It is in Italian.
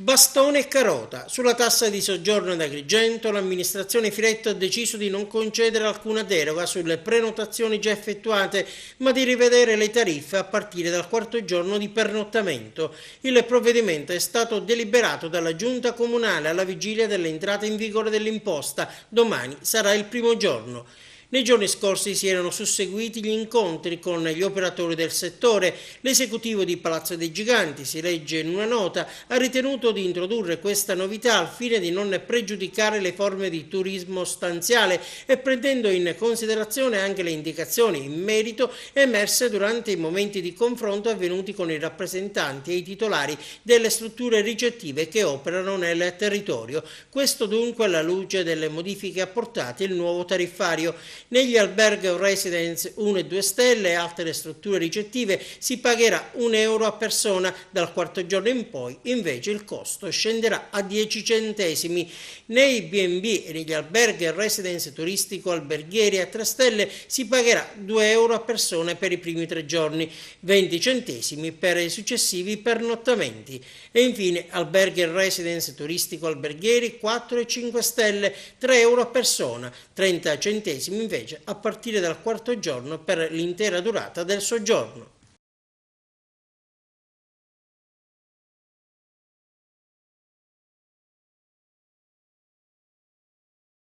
Bastone e carota. Sulla tassa di soggiorno ad Agrigento, l'amministrazione Filetto ha deciso di non concedere alcuna deroga sulle prenotazioni già effettuate, ma di rivedere le tariffe a partire dal quarto giorno di pernottamento. Il provvedimento è stato deliberato dalla Giunta Comunale alla vigilia dell'entrata in vigore dell'imposta. Domani sarà il primo giorno. Nei giorni scorsi si erano susseguiti gli incontri con gli operatori del settore. L'esecutivo di Palazzo dei Giganti, si legge in una nota, ha ritenuto di introdurre questa novità al fine di non pregiudicare le forme di turismo stanziale e prendendo in considerazione anche le indicazioni in merito emerse durante i momenti di confronto avvenuti con i rappresentanti e i titolari delle strutture ricettive che operano nel territorio. Questo dunque alla luce delle modifiche apportate il nuovo tariffario. Negli alberghi o residence 1 e 2 stelle e altre strutture ricettive si pagherà €1 a persona, dal quarto giorno in poi invece il costo scenderà a 10 centesimi. Nei B&B e negli alberghi e residence turistico alberghieri a 3 stelle si pagherà €2 a persona per i primi 3 giorni, 20 centesimi per i successivi pernottamenti. E infine alberghi e residence turistico alberghieri 4 e 5 stelle, €3 a persona, 30 centesimi invece a partire dal quarto giorno per l'intera durata del soggiorno.